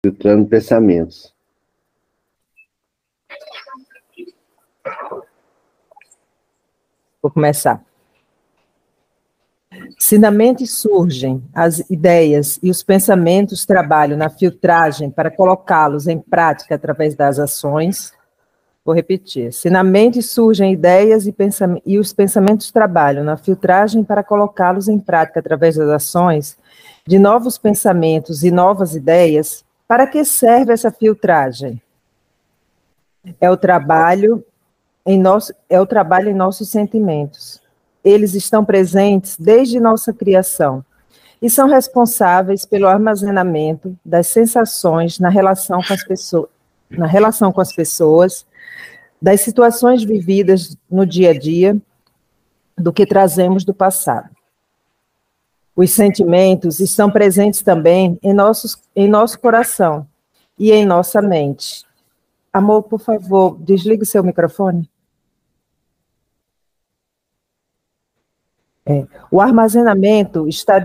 Filtrando pensamentos. Vou começar. Se na mente surgem as ideias e os pensamentos, trabalho na filtragem para colocá-los em prática através das ações. Vou repetir. Se na mente surgem ideias e os pensamentos, trabalham na filtragem para colocá-los em prática através das ações de novos pensamentos e novas ideias, para que serve essa filtragem? É o trabalho em nossos sentimentos. Eles estão presentes desde nossa criação e são responsáveis pelo armazenamento das sensações na relação com as pessoas, das situações vividas no dia a dia, do que trazemos do passado. Os sentimentos estão presentes também em nosso coração e em nossa mente. Amor, por favor, desligue o seu microfone. O armazenamento está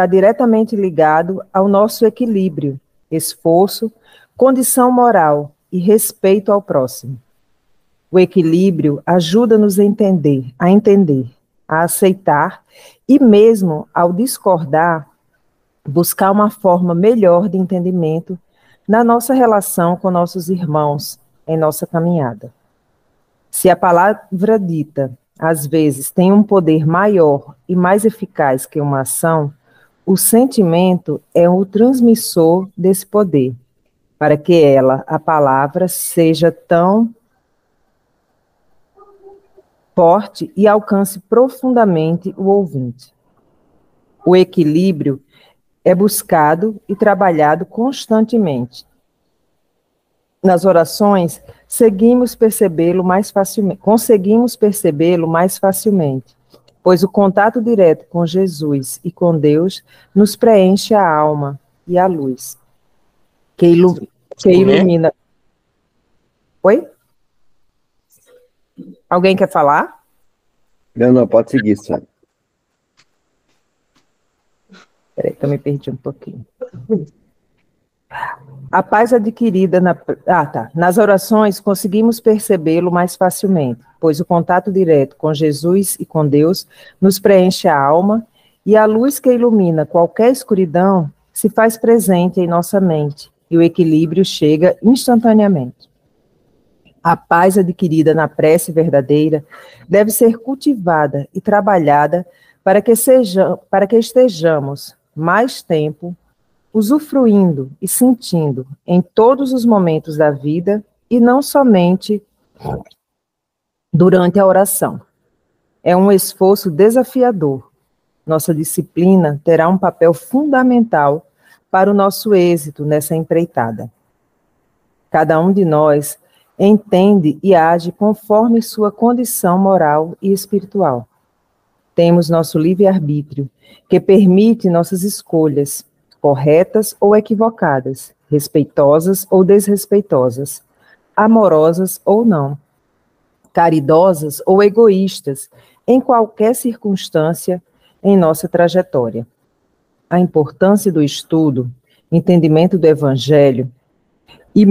diretamente ligado ao nosso equilíbrio, esforço, condição moral e respeito ao próximo. O equilíbrio ajuda-nos a entender, a aceitar e mesmo ao discordar, buscar uma forma melhor de entendimento na nossa relação com nossos irmãos em nossa caminhada. Se a palavra dita, às vezes, tem um poder maior e mais eficaz que uma ação, o sentimento é o transmissor desse poder, para que a palavra, seja tão forte e alcance profundamente o ouvinte. O equilíbrio é buscado e trabalhado constantemente. Nas orações, conseguimos percebê-lo mais facilmente, pois o contato direto com Jesus e com Deus nos preenche a alma e a luz, que ilumina. Oi? Alguém quer falar? Não, pode seguir, senhora. Peraí, que eu me perdi um pouquinho. A paz adquirida nas orações conseguimos percebê-lo mais facilmente, pois o contato direto com Jesus e com Deus nos preenche a alma e a luz que ilumina qualquer escuridão se faz presente em nossa mente e o equilíbrio chega instantaneamente. A paz adquirida na prece verdadeira deve ser cultivada e trabalhada para que estejamos mais tempo usufruindo e sentindo em todos os momentos da vida e não somente durante a oração. É um esforço desafiador. Nossa disciplina terá um papel fundamental para o nosso êxito nessa empreitada. Cada um de nós entende e age conforme sua condição moral e espiritual. Temos nosso livre-arbítrio, que permite nossas escolhas, corretas ou equivocadas, respeitosas ou desrespeitosas, amorosas ou não, caridosas ou egoístas, em qualquer circunstância em nossa trajetória. A importância do estudo, entendimento do Evangelho e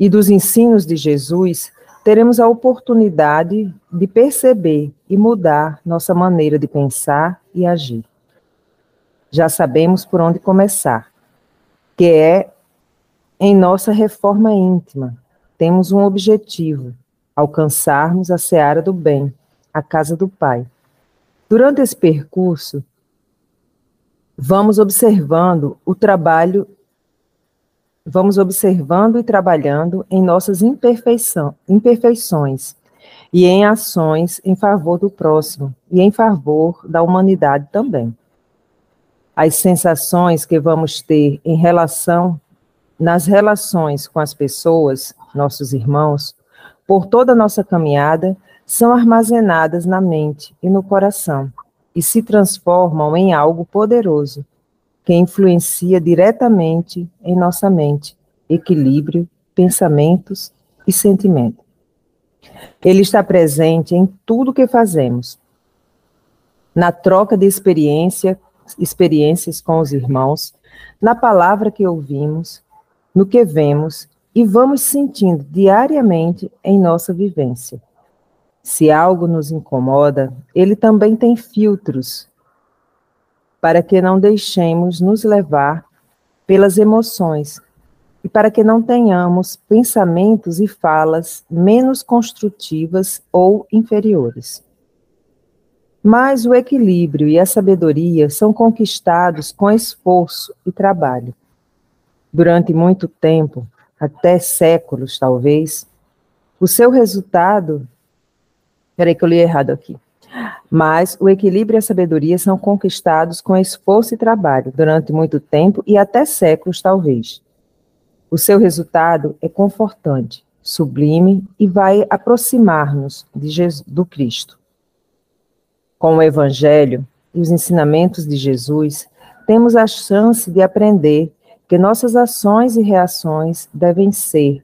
dos ensinos de Jesus, teremos a oportunidade de perceber e mudar nossa maneira de pensar e agir. Já sabemos por onde começar, que é em nossa reforma íntima. Temos um objetivo, alcançarmos a seara do bem, a casa do Pai. Durante esse percurso, vamos observando e trabalhando em nossas imperfeições e em ações em favor do próximo e em favor da humanidade também. As sensações que vamos ter nas relações com as pessoas, nossos irmãos, por toda a nossa caminhada, são armazenadas na mente e no coração e se transformam em algo poderoso, que influencia diretamente em nossa mente, equilíbrio, pensamentos e sentimento. Ele está presente em tudo que fazemos, na troca de experiência experiências com os irmãos, na palavra que ouvimos, no que vemos e vamos sentindo diariamente em nossa vivência. Se algo nos incomoda, ele também tem filtros para que não deixemos nos levar pelas emoções e para que não tenhamos pensamentos e falas menos construtivas ou inferiores. Mas o equilíbrio e a sabedoria são conquistados com esforço e trabalho. Durante muito tempo, até séculos talvez, o seu resultado... Peraí que eu li errado aqui. Mas o equilíbrio e a sabedoria são conquistados com esforço e trabalho, durante muito tempo e até séculos talvez. O seu resultado é confortante, sublime e vai aproximar-nos do Cristo. Com o Evangelho e os ensinamentos de Jesus, temos a chance de aprender que nossas ações e reações devem ser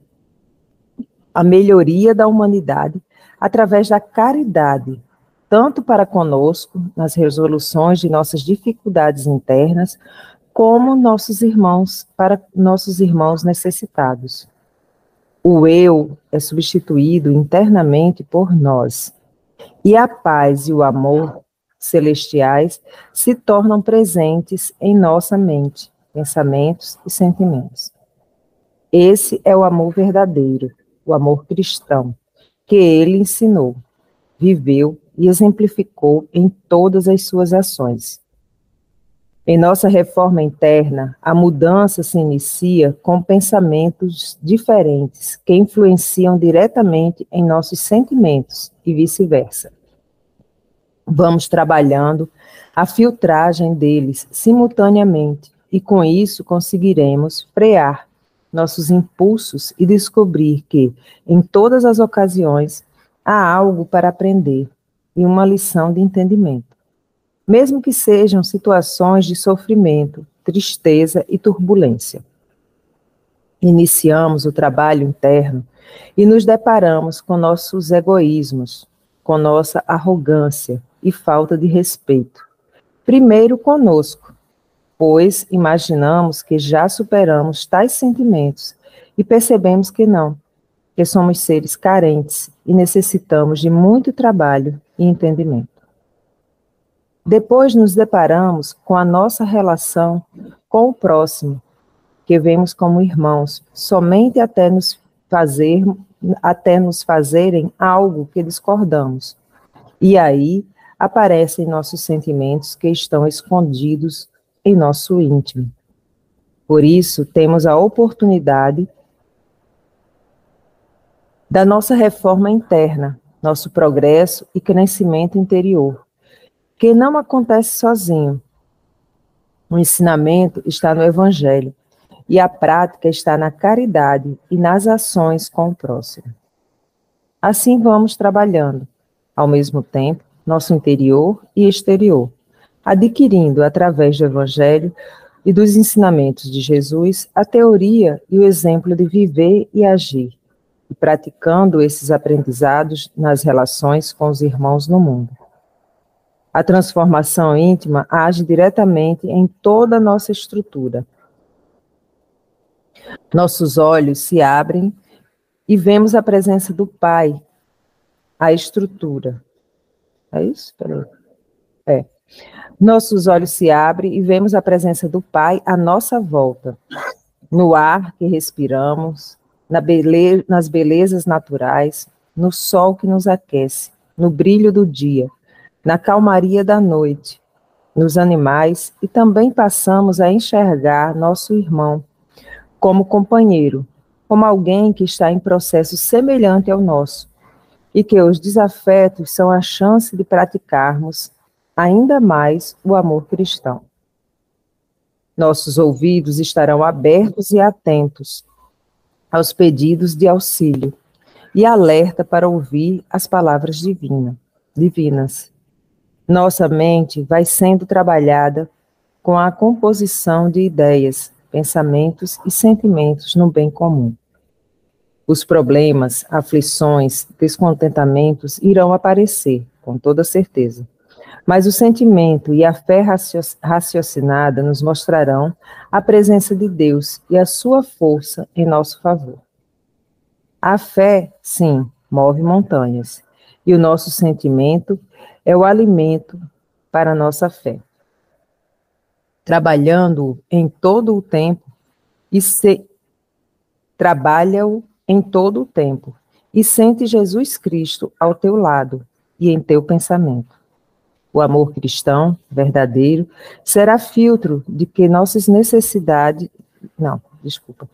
a melhoria da humanidade através da caridade, tanto para conosco, nas resoluções de nossas dificuldades internas, como para nossos irmãos necessitados. O eu é substituído internamente por nós, e a paz e o amor celestiais se tornam presentes em nossa mente, pensamentos e sentimentos. Esse é o amor verdadeiro, o amor cristão, que ele ensinou, viveu e exemplificou em todas as suas ações. Em nossa reforma interna, a mudança se inicia com pensamentos diferentes que influenciam diretamente em nossos sentimentos e vice-versa. Vamos trabalhando a filtragem deles simultaneamente e com isso conseguiremos frear nossos impulsos e descobrir que, em todas as ocasiões, há algo para aprender e uma lição de entendimento. Mesmo que sejam situações de sofrimento, tristeza e turbulência. Iniciamos o trabalho interno e nos deparamos com nossos egoísmos, com nossa arrogância e falta de respeito. Primeiro conosco, pois imaginamos que já superamos tais sentimentos e percebemos que não, que somos seres carentes e necessitamos de muito trabalho e entendimento. Depois nos deparamos com a nossa relação com o próximo, que vemos como irmãos, somente até nos fazerem algo que discordamos. E aí aparecem nossos sentimentos que estão escondidos em nosso íntimo. Por isso, temos a oportunidade da nossa reforma interna, nosso progresso e crescimento interior, que não acontece sozinho. O ensinamento está no Evangelho e a prática está na caridade e nas ações com o próximo. Assim vamos trabalhando, ao mesmo tempo, nosso interior e exterior, adquirindo, através do Evangelho e dos ensinamentos de Jesus, a teoria e o exemplo de viver e agir, e praticando esses aprendizados nas relações com os irmãos no mundo. A transformação íntima age diretamente em toda a nossa estrutura. Nossos olhos se abrem e vemos a presença do Pai, a estrutura. É isso? Peraí. Nossos olhos se abrem e vemos a presença do Pai à nossa volta, no ar que respiramos, nas belezas naturais, no sol que nos aquece, no brilho do dia, na calmaria da noite, nos animais, e também passamos a enxergar nosso irmão como companheiro, como alguém que está em processo semelhante ao nosso, e que os desafetos são a chance de praticarmos ainda mais o amor cristão. Nossos ouvidos estarão abertos e atentos aos pedidos de auxílio e alerta para ouvir as palavras divinas. Nossa mente vai sendo trabalhada com a composição de ideias, pensamentos e sentimentos no bem comum. Os problemas, aflições, descontentamentos irão aparecer, com toda certeza. Mas o sentimento e a fé raciocinada nos mostrarão a presença de Deus e a sua força em nosso favor. A fé, sim, move montanhas, e o nosso sentimento é o alimento para a nossa fé. Trabalhando-o em todo o tempo, trabalha-o em todo o tempo, e sente Jesus Cristo ao teu lado e em teu pensamento. O amor cristão, verdadeiro, será filtro de que nossas necessidades... Não, desculpa.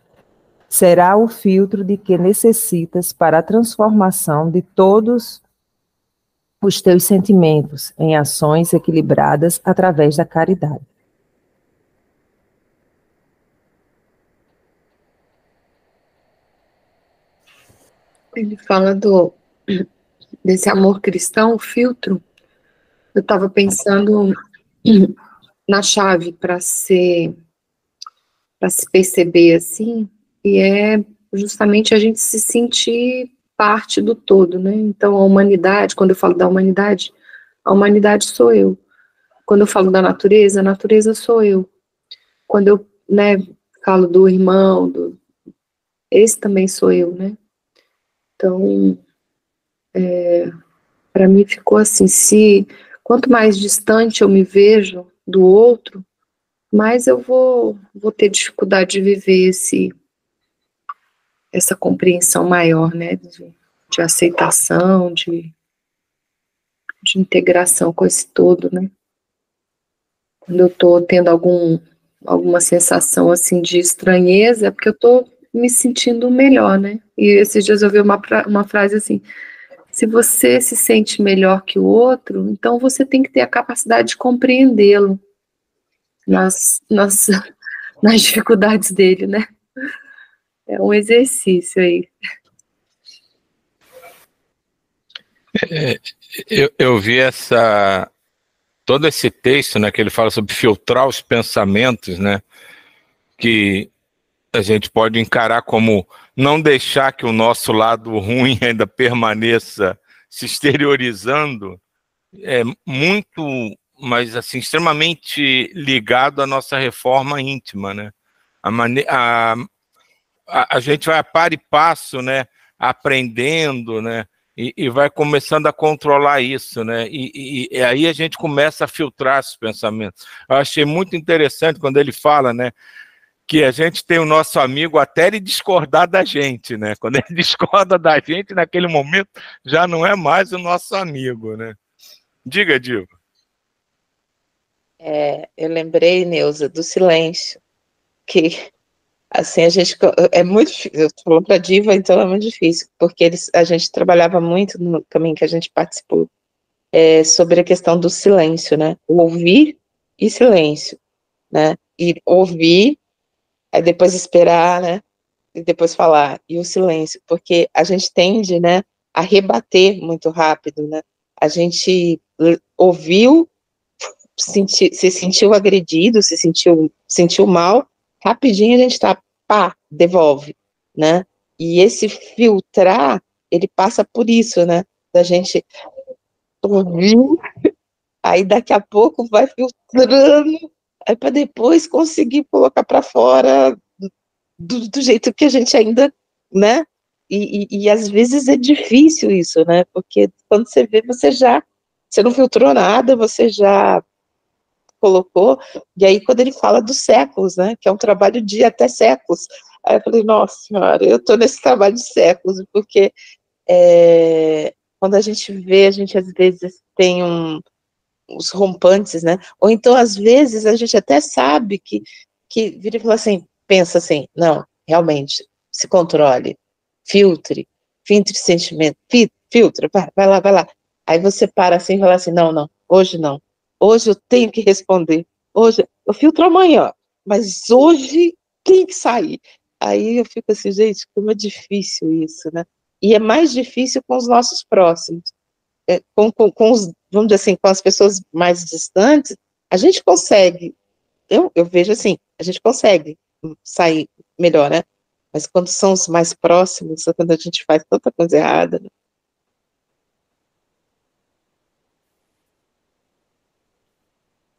Será o filtro de que necessitas para a transformação de todos os teus sentimentos em ações equilibradas através da caridade. Ele fala desse amor cristão, o filtro. Eu estava pensando na chave para se perceber assim, e é justamente a gente se sentir parte do todo, né? Então, a humanidade, quando eu falo da humanidade, a humanidade sou eu. Quando eu falo da natureza, a natureza sou eu. Quando eu, né, falo do irmão, esse também sou eu, né? Então, para mim ficou assim, quanto mais distante eu me vejo do outro, mais eu vou ter dificuldade de viver essa compreensão maior, né, de aceitação, de integração com esse todo, né. Quando eu estou tendo alguma sensação, assim, de estranheza, é porque eu estou me sentindo melhor, né. E esses dias eu vi uma frase assim: se você se sente melhor que o outro, então você tem que ter a capacidade de compreendê-lo nas dificuldades dele, né. É um exercício aí. Eu vi todo esse texto, né, que ele fala sobre filtrar os pensamentos, né, que a gente pode encarar como não deixar que o nosso lado ruim ainda permaneça se exteriorizando, é muito, mas assim, extremamente ligado à nossa reforma íntima, né? A gente vai a par e passo, né, aprendendo, né, e vai começando a controlar isso, né, e aí a gente começa a filtrar esses pensamentos. Eu achei muito interessante quando ele fala, né, que a gente tem o nosso amigo até ele discordar da gente, né, quando ele discorda da gente, naquele momento, já não é mais o nosso amigo, né. Diga, Diva. Eu lembrei, Neuza, do silêncio, que assim, a gente é muito difícil, eu tô falando para Diva, então é muito difícil, porque a gente trabalhava muito no caminho que a gente participou, sobre a questão do silêncio, né, o ouvir e silêncio, né, e ouvir, aí depois esperar, né, e depois falar, e o silêncio, porque a gente tende, né, a rebater muito rápido, né, a gente ouviu, se sentiu agredido, se sentiu mal, rapidinho a gente tá, pá, devolve, né, e esse filtrar, ele passa por isso, né, da gente ouvir, aí daqui a pouco vai filtrando, aí para depois conseguir colocar para fora do jeito que a gente ainda, né, e às vezes é difícil isso, né, porque quando você vê, você não filtrou nada, você já colocou, e aí quando ele fala dos séculos, né, que é um trabalho de até séculos, aí eu falei, nossa senhora, eu estou nesse trabalho de séculos, porque quando a gente vê, a gente às vezes tem os rompantes, né, ou então às vezes a gente até sabe que vira e fala assim, pensa assim, não, realmente, se controle, filtre sentimento, filtra, vai lá, aí você para assim e fala assim, não, hoje não, hoje eu tenho que responder, hoje, eu filtro amanhã, mas hoje tem que sair, aí eu fico assim, gente, como é difícil isso, né, e é mais difícil com os nossos próximos, com os, vamos dizer assim, com as pessoas mais distantes, a gente consegue, eu vejo assim, a gente consegue sair melhor, né? Mas quando são os mais próximos, é quando a gente faz tanta coisa errada, né?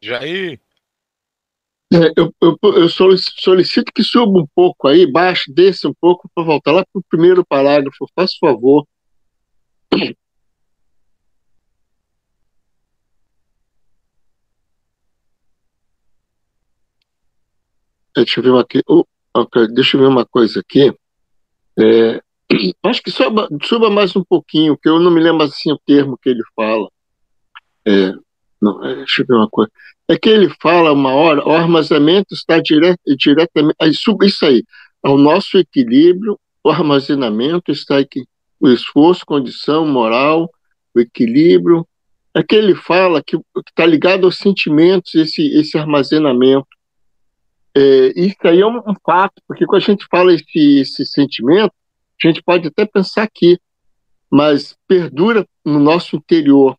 Jair. Eu solicito que suba um pouco aí, baixe, desça um pouco para voltar lá para o primeiro parágrafo, faça favor. Deixa eu ver aqui. Ok, deixa eu ver uma coisa aqui. Acho que suba mais um pouquinho, que eu não me lembro assim o termo que ele fala. Não, deixa eu ver uma coisa. É que ele fala uma hora, o armazenamento está diretamente. Isso aí, ao nosso equilíbrio, o armazenamento está aqui. O esforço, condição moral, o equilíbrio. É que ele fala que está ligado aos sentimentos, esse armazenamento. Isso aí é um fato, porque quando a gente fala esse sentimento, a gente pode até pensar aqui, mas perdura no nosso interior.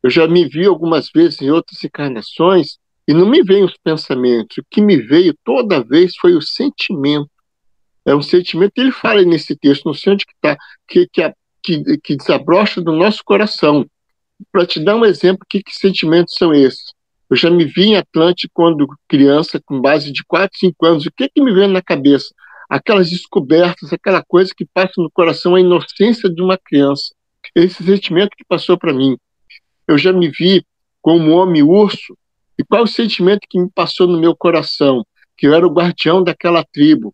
Eu já me vi algumas vezes em outras encarnações e não me veio os pensamentos. O que me veio toda vez foi o sentimento. É um sentimento que ele fala aí nesse texto, não sei onde que está, que desabrocha do nosso coração. Para te dar um exemplo, que sentimentos são esses? Eu já me vi em Atlântico quando criança, com base de 4, 5 anos. O que me veio na cabeça? Aquelas descobertas, aquela coisa que passa no coração, a inocência de uma criança. Esse sentimento que passou para mim. Eu já me vi como um homem-urso. E qual o sentimento que me passou no meu coração? Que eu era o guardião daquela tribo.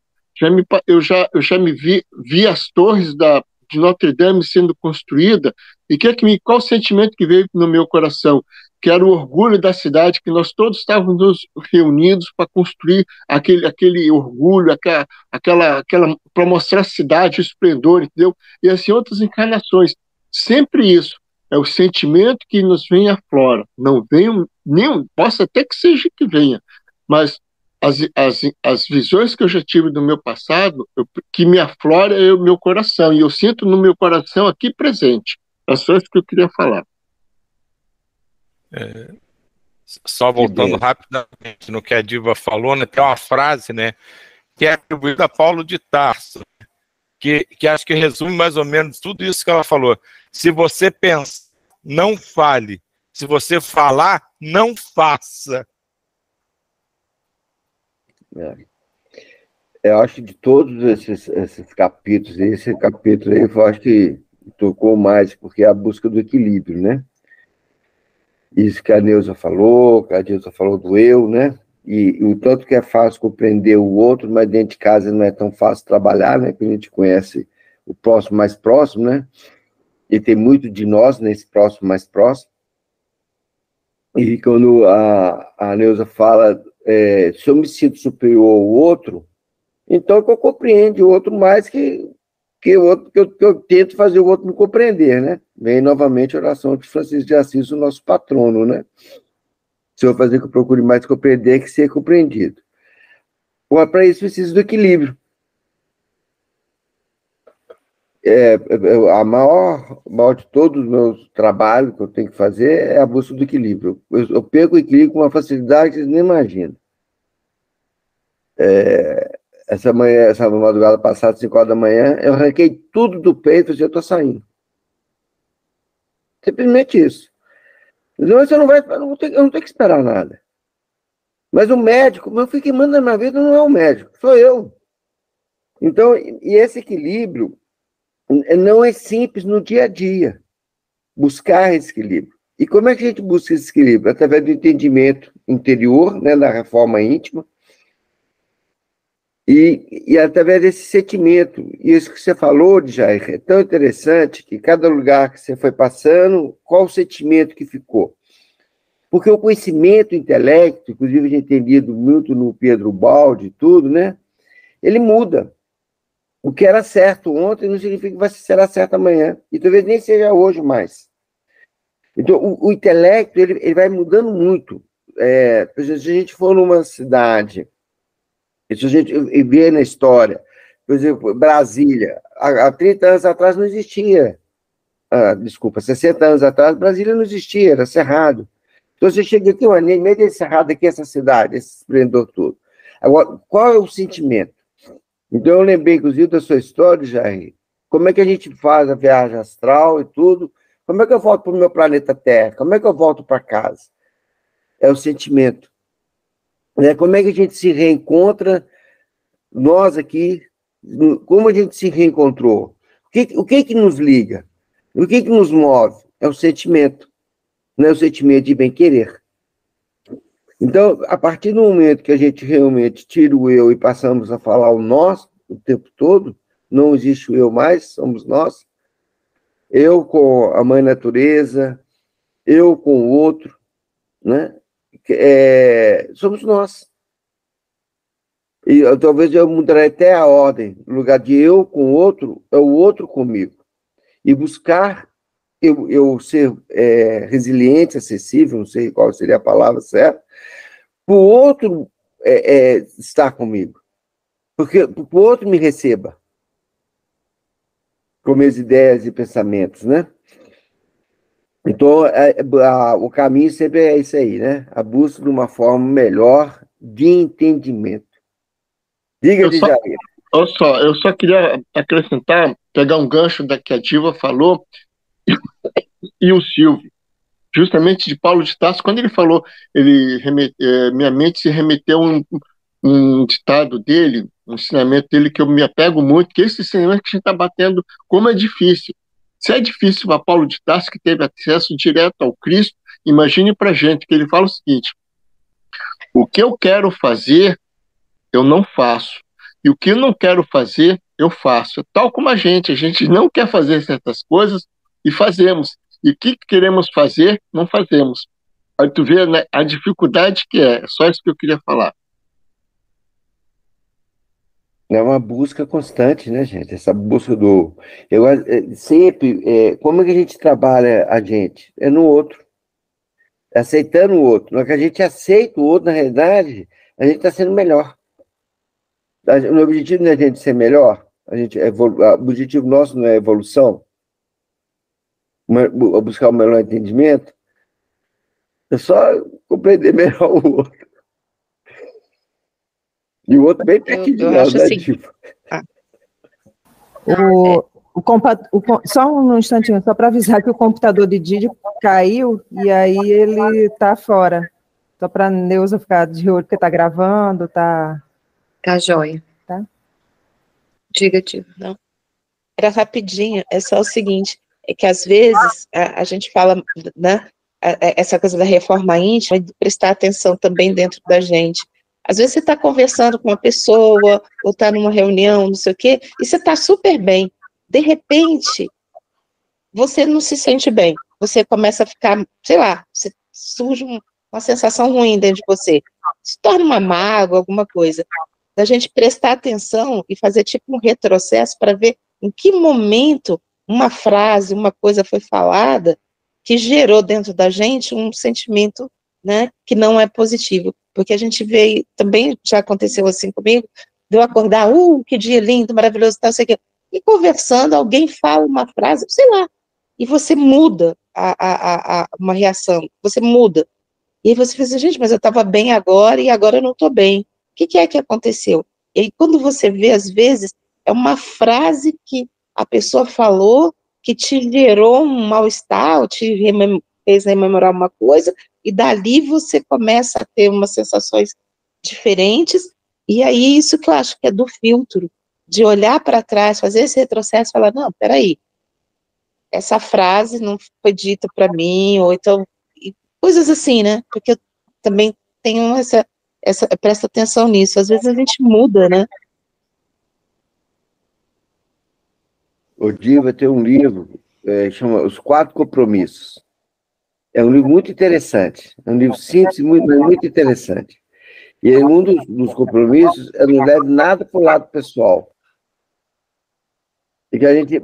Eu já me vi as torres de Notre Dame sendo construída. E qual o sentimento que veio no meu coração? Que era o orgulho da cidade, que nós todos estávamos reunidos para construir aquele orgulho, para mostrar a cidade, o esplendor, entendeu? E assim, outras encarnações. Sempre isso. É o sentimento que nos vem à flora. Não venha nenhum, possa até que seja que venha, mas as visões que eu já tive do meu passado, que me aflora é o meu coração, e eu sinto no meu coração aqui presente. É só isso que eu queria falar. Só voltando rapidamente no que a Diva falou, né, tem uma frase, né, que é atribuída a Paulo de Tarso, que acho que resume mais ou menos tudo isso que ela falou. Se você pensa, não fale. Se você falar, não faça. Eu acho que de todos esses capítulos, esse capítulo aí eu acho que tocou mais, porque é a busca do equilíbrio, né? Isso que a Neuza falou, que a Neuza falou do eu, né? E o tanto que é fácil compreender o outro, mas dentro de casa não é tão fácil trabalhar, né? Porque a gente conhece o próximo mais próximo, né? E tem muito de nós nesse próximo mais próximo. E quando a Neuza fala, se eu me sinto superior ao outro, então é que eu compreendo o outro mais que eu tento fazer o outro me compreender, né? Vem novamente a oração de Francisco de Assis, o nosso patrono, né? Se eu fazer que eu procure mais compreender que ser compreendido. Bom, para isso preciso do equilíbrio. A maior de todos os meus trabalhos que eu tenho que fazer é a busca do equilíbrio. Eu perco o equilíbrio com uma facilidade que vocês nem imaginam. Essa madrugada passada, 5 horas da manhã, eu arranquei tudo do peito e falei, eu estou saindo. Simplesmente isso. Não, você não vai, eu não tenho que esperar nada. Mas o médico, eu fui queimando na minha vida, não é o médico, sou eu. Então, e esse equilíbrio não é simples no dia a dia, buscar esse equilíbrio. E como é que a gente busca esse equilíbrio? Através do entendimento interior, né, da reforma íntima, e através desse sentimento. E isso que você falou, Jair, é tão interessante que cada lugar que você foi passando, qual o sentimento que ficou? Porque o conhecimento, o intelecto, inclusive a gente tem lido muito no Pedro Baldi e tudo, né? Ele muda. O que era certo ontem não significa que será certo amanhã. E talvez nem seja hoje mais. Então, o intelecto ele vai mudando muito. Se a gente for numa cidade, se a gente ver na história, por exemplo, Brasília, há 30 anos atrás não existia. 60 anos atrás, Brasília não existia, era cerrado. Então, você chega aqui, no meio desse cerrado aqui, essa cidade, esse esplendor todo. Agora, qual é o sentimento? Então, eu lembrei, inclusive, da sua história, Jair. Como é que a gente faz a viagem astral e tudo? Como é que eu volto para o meu planeta Terra? Como é que eu volto para casa? é o sentimento. Né? Como é que a gente se reencontra, nós aqui, como a gente se reencontrou? O que nos liga? O que nos move? É o sentimento. Não é o sentimento de bem-querer. Então, a partir do momento que a gente realmente tira o eu e passamos a falar o nós o tempo todo, não existe o eu mais, somos nós. Eu com a mãe natureza, eu com o outro, né? Somos nós. E talvez eu mudaria até a ordem. No lugar de eu com o outro, é o outro comigo. E buscar eu ser resiliente, acessível, não sei qual seria a palavra certa, para o outro estar comigo. Porque o outro me receba com minhas ideias e pensamentos, né? Então, o caminho sempre é isso aí, né? A busca de uma forma melhor de entendimento. Diga, Djair. Eu só queria acrescentar, pegar um gancho da que a Diva falou e o Silvio, justamente de Paulo de Tarso, quando ele falou, minha mente se remeteu a um ditado dele, um ensinamento dele que eu me apego muito, que esse ensinamento que a gente está batendo, como é difícil. Se é difícil para Paulo de Tarso, que teve acesso direto ao Cristo, imagine para a gente, que ele fala o seguinte: o que eu quero fazer, eu não faço. E o que eu não quero fazer, eu faço. Tal como a gente não quer fazer certas coisas e fazemos. E o que queremos fazer, não fazemos. Aí tu vê, né, a dificuldade que é. Só isso que eu queria falar. É uma busca constante, né, gente? Essa busca do... como é que a gente trabalha a gente? É no outro. Aceitando o outro. Na hora que a gente aceita o outro, na realidade, a gente está sendo melhor. O objetivo não é a gente ser melhor, o objetivo nosso não é evolução, buscar o melhor entendimento, é só compreender melhor o outro. E o outro bem pertinho de nós, né, tipo? Só um instantinho, só para avisar que o computador de Didi caiu e aí ele está fora. Só para a Neuza ficar de olho, porque está gravando, está... Tá joia. Tá? Diga, Diva. Não. Era rapidinho, é só o seguinte, é que às vezes a gente fala, né, essa coisa da reforma íntima, de prestar atenção também dentro da gente. Às vezes você está conversando com uma pessoa, ou está numa reunião, não sei o quê, e você está super bem. De repente, você não se sente bem. Você começa a ficar, sei lá, surge uma sensação ruim dentro de você. Se torna uma mágoa, alguma coisa. Da gente prestar atenção e fazer tipo um retrocesso para ver em que momento uma frase, uma coisa foi falada que gerou dentro da gente um sentimento, né, que não é positivo. Porque a gente vê, também já aconteceu assim comigo, de eu acordar, que dia lindo, maravilhoso, tal, sei o quê. E conversando, alguém fala uma frase, sei lá, e você muda uma reação, você muda. E aí você pensa, gente, mas eu estava bem agora e agora eu não estou bem. O que é que aconteceu? E aí, quando você vê, às vezes, é uma frase que a pessoa falou que te gerou um mal-estar, ou te fez rememorar uma coisa, e dali você começa a ter umas sensações diferentes, e aí isso que eu acho que é do filtro, de olhar para trás, fazer esse retrocesso e falar, não, peraí, essa frase não foi dita para mim, ou então, coisas assim, né? Porque eu também tenho presta atenção nisso, às vezes a gente muda, né? O Diva tem um livro, chama Os 4 Compromissos. É um livro muito interessante, é um livro simples, muito interessante. E um dos compromissos é não leve nada para o lado pessoal. E que a gente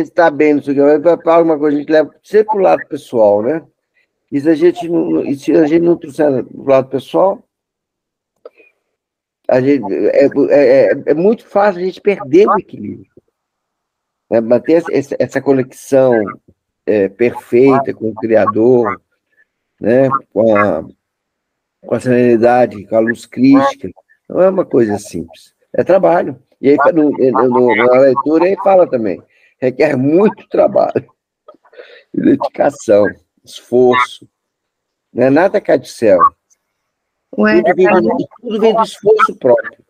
está bem, não sei o que, para alguma coisa, a gente leva sempre para o lado pessoal, né? E se a gente não trouxer para o lado pessoal, é muito fácil a gente perder o equilíbrio. Né? Manter essa conexão perfeita com o Criador, né? com a serenidade, com a luz crística. Não é uma coisa simples. É trabalho. E aí, na leitura, ele fala também, requer muito trabalho, dedicação, esforço. Não é nada cai do céu. Ué, Tudo vem do esforço próprio.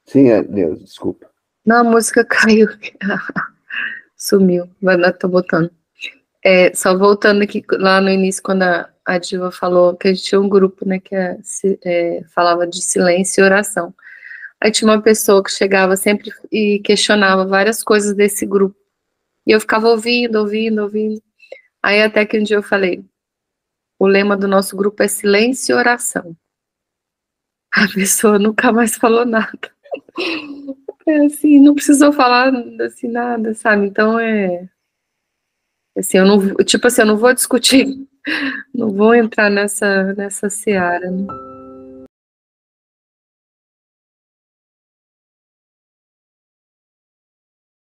Sim, Deus, desculpa. não, a música caiu. Sumiu. Tô botando. Só voltando aqui, lá no início, quando a Diva falou que a gente tinha um grupo, né, que falava de silêncio e oração. Aí tinha uma pessoa que chegava sempre e questionava várias coisas desse grupo. E eu ficava ouvindo. Aí até que um dia eu falei, o lema do nosso grupo é silêncio e oração. A pessoa nunca mais falou nada. Assim, não precisou falar assim nada, sabe? Então assim, eu não vou discutir, não vou entrar nessa seara, né?